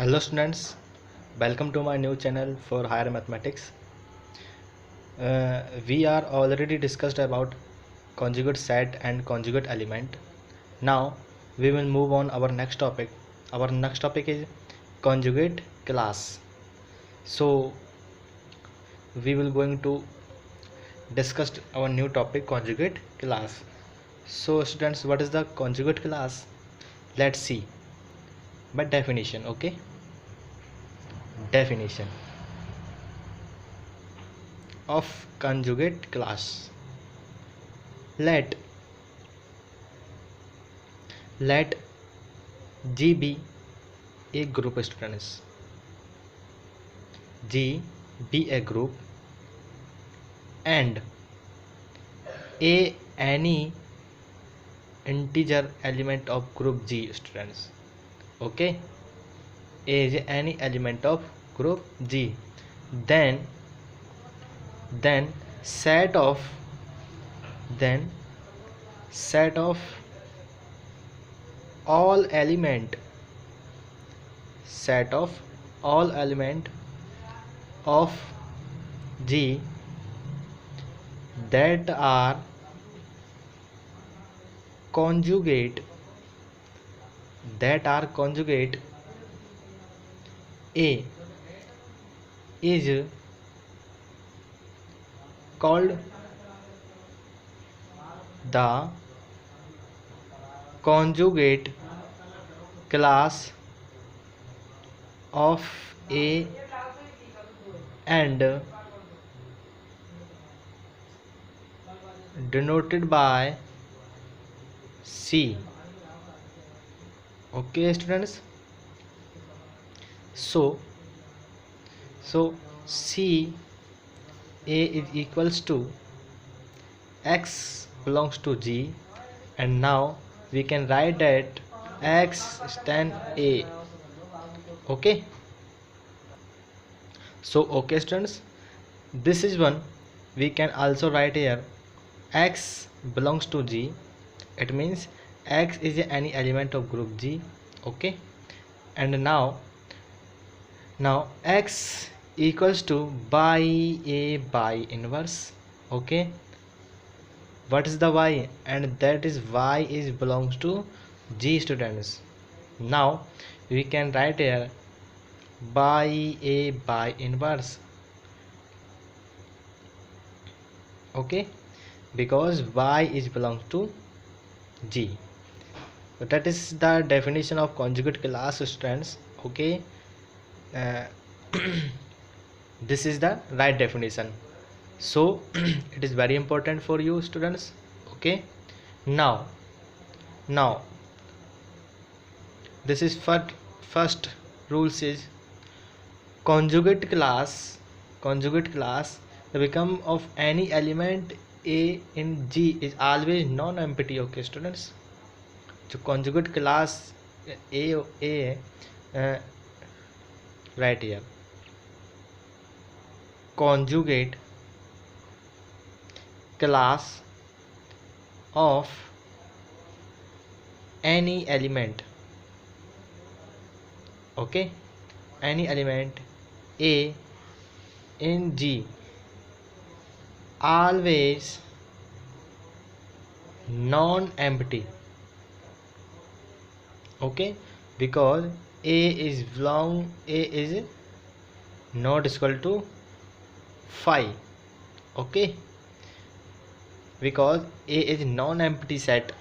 Hello students, welcome to my new channel for higher mathematics. We are already discussed about conjugate set and conjugate element. Now we will move on our next topic. Our next topic is conjugate class. So we will going to discuss our new topic conjugate class. So students, what is the conjugate class? Let's see by definition. Okay, definition of conjugate class. Let G be a group of students. G be a group and A any integer element of group G students. Okay, A is any element of group G. Then set of all element of G that are conjugate A is called the conjugate class of A and denoted by C. Okay students, so C A is equals to X belongs to G, and now we can write that X stand A. Okay, so okay students, this is one. We can also write here X belongs to G. It means X is any element of group G. Okay, and now X equals to by A by inverse. Okay, what is the Y? And that is Y is belongs to G students. Now we can write here by A by inverse. Okay, because Y is belongs to G. So that is the definition of conjugate class students. Okay, this is the right definition. So it is very important for you students. Okay, now this is first rules is conjugate class the become of any element A in G is always non-empty. Okay students, so conjugate class A right here, conjugate class of any element. Okay, any element A in G always non-empty. Okay, because A is not equal to 5. Okay, because A is non-empty set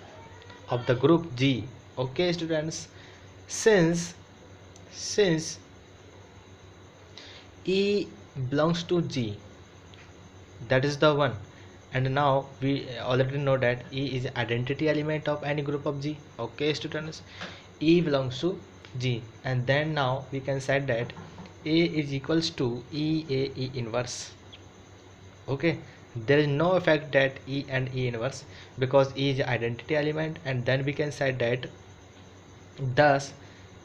of the group G. Okay students, since E belongs to G, that is the one, and now we already know that E is identity element of any group of G. Okay students, E belongs to G, and then now we can say that A is equals to E inverse. Okay, there is no effect that E and E inverse because E is identity element, and then we can say that thus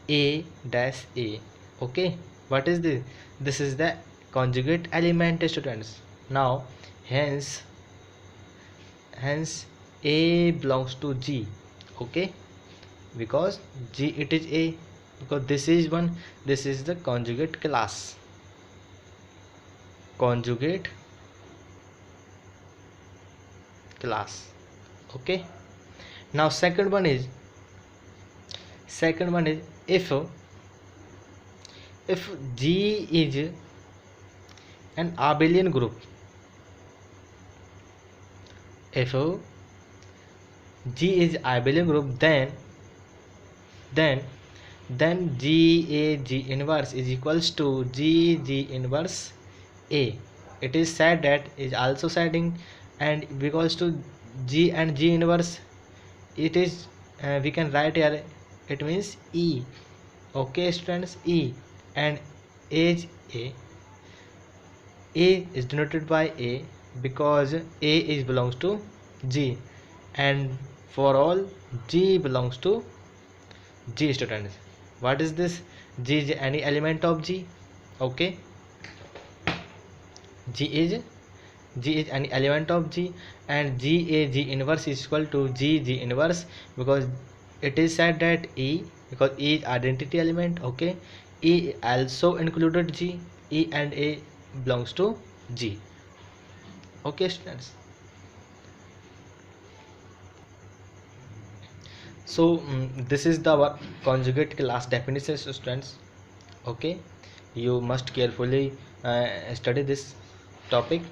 A dash A. Okay, what is this? This is the conjugate element students. Now hence A belongs to G. Okay, because G it is A, because this is one, this is the conjugate class. Conjugate class. Okay. Now second one is if G is an abelian group. If G is abelian group, then G inverse is equals to G inverse A. It is said that is also setting, and because to G and G inverse, it is we can write here, it means E. Okay students, E, and is A. A is denoted by A because A is belongs to G, and for all G belongs to G students. What is this? G is any element of G. Okay, G is any element of G, and G inverse is equal to G inverse, because it is said that E, because E is identity element. Okay, E also included G. E and A belongs to G. Okay students, so this is the conjugate class definition students. Okay, you must carefully study this topic.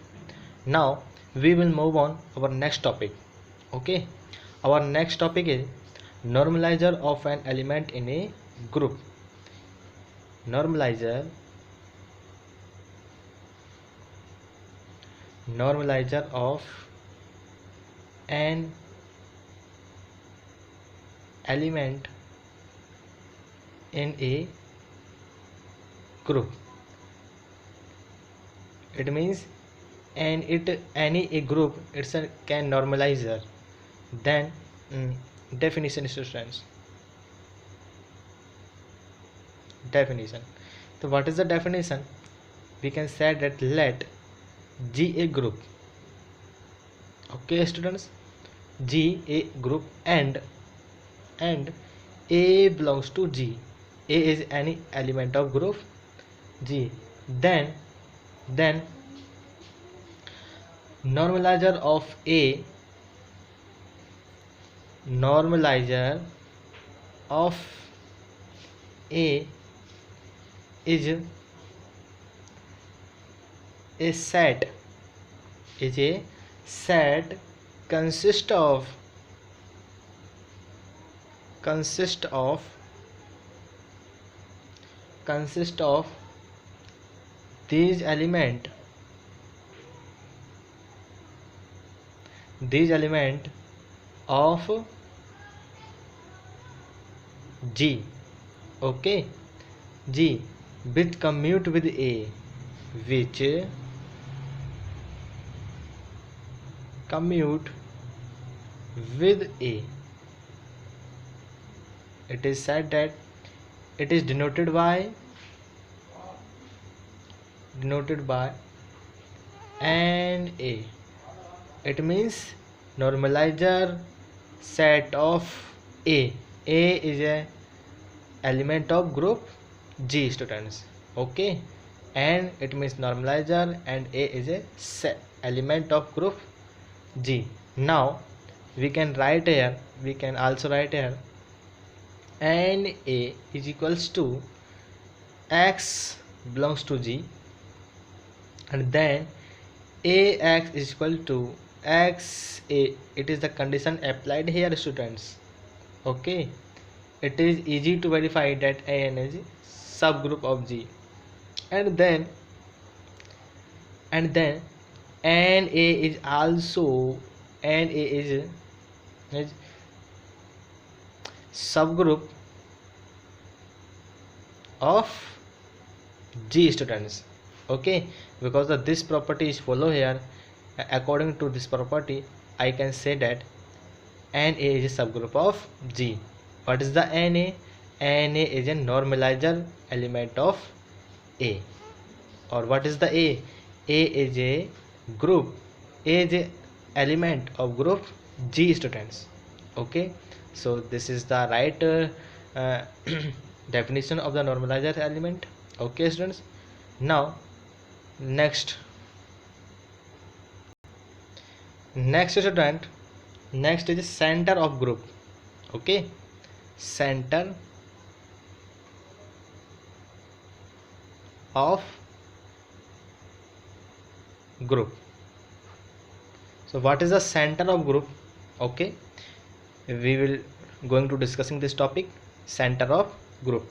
Now we will move on our next topic. Okay, our next topic is normalizer of an element in a group. Normalizer of an element in a group. It means any a group, it's a can normalizer. Then definition students. Definition. So what is the definition? We can say that let G a group. Okay students, G a group, and A belongs to G. A is any element of group G. Then normalizer of A is a set consist of these element of G. Okay, G which commute with A, which commute with A. It is said that it is denoted by and A. It means normalizer set of A. A is a element of group G students. Okay, and it means normalizer, and A is a element of group G. Now we can write here, we can also write here, and A is equals to X belongs to G, and then AX is equal to XA. It is the condition applied here students. Okay, it is easy to verify that AN is subgroup of G, and then NA is also is subgroup of G students. Okay, because of this property is follow here, according to this property I can say that NA is a subgroup of G. What is the NA? NA is a normalizer element of A. Or what is the A? A is a group, A is a element of group G students. Okay, so this is the right definition of the normalizer element. Okay students, now next student, next is center of group. Okay, center of group. So what is the center of group? Okay, we will going to discussing this topic, center of group.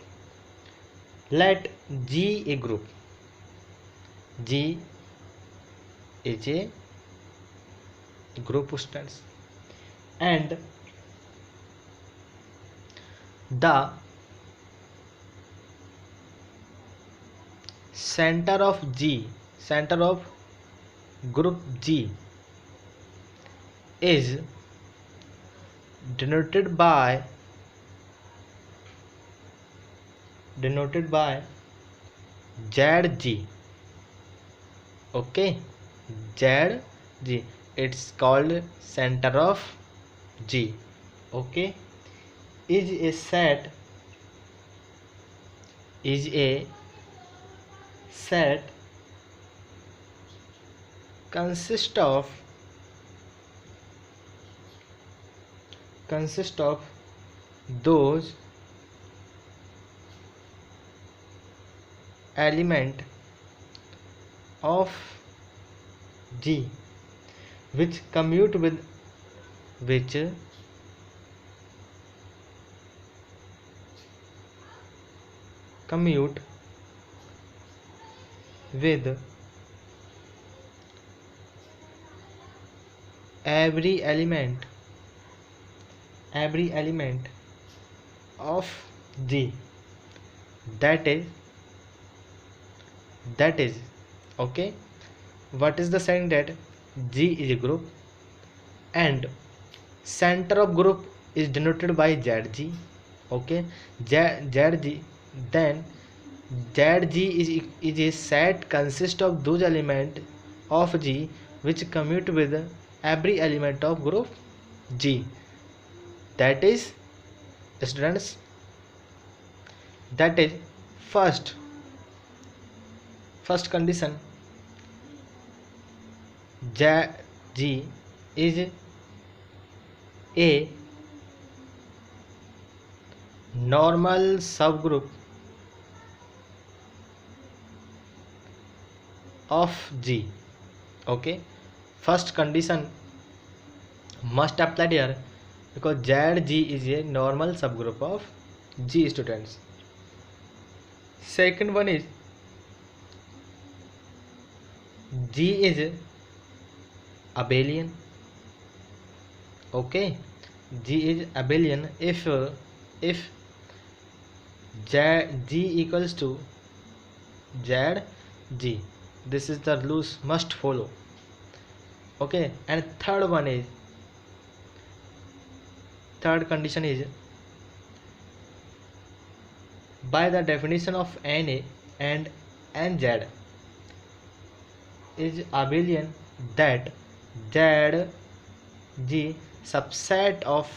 Let G a group. G is a group students, and the center of G, center of group G is denoted by ZG. Okay, ZG, it's called center of G. Okay, is a set consists of those element of G which commute with every element of G. That is okay. What is the saying? That G is a group and center of group is denoted by ZG. Okay, ZG. Then ZG is a set consists of those element of G which commute with every element of group G. That is students, that is first condition, G is a normal subgroup of G. Okay, first condition must apply here because ZG is a normal subgroup of G students. Second one is G is abelian. Okay, G is abelian if G equals to ZG. This is the rules must follow. Okay, and third condition is by the definition of Na and Nz is abelian, that ZG subset of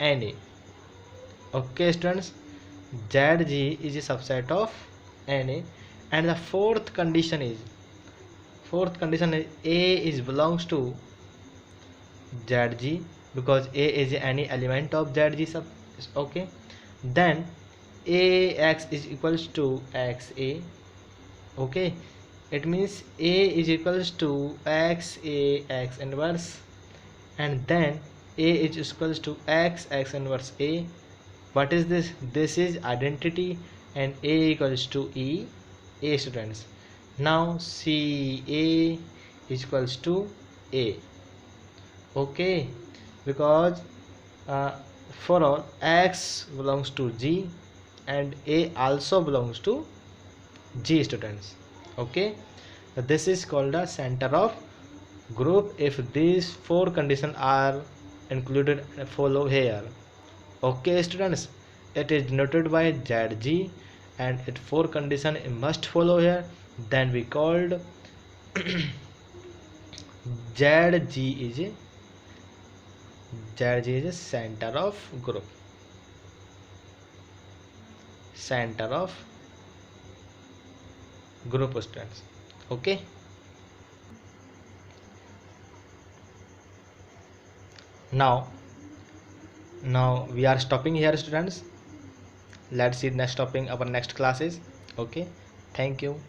Na. Okay students, ZG is a subset of Na. And the fourth condition is A is belongs to ZG because A is any element of ZG sub. Okay, then Ax is equals to XA. Okay, it means A is equals to XA X inverse, and then A is equals to X inverse A. What is this? This is identity, and A equals to E. A students. Now C A is equals to A. Okay, because for all X belongs to G and A also belongs to G students. Okay, this is called the center of group if these four conditions are included follow here. Okay students, it is denoted by ZG and it four condition must follow here, then we called ZG is a center of group. center of group students. Okay, now we are stopping here, students. Let's see next topic, our next classes. Okay, thank you.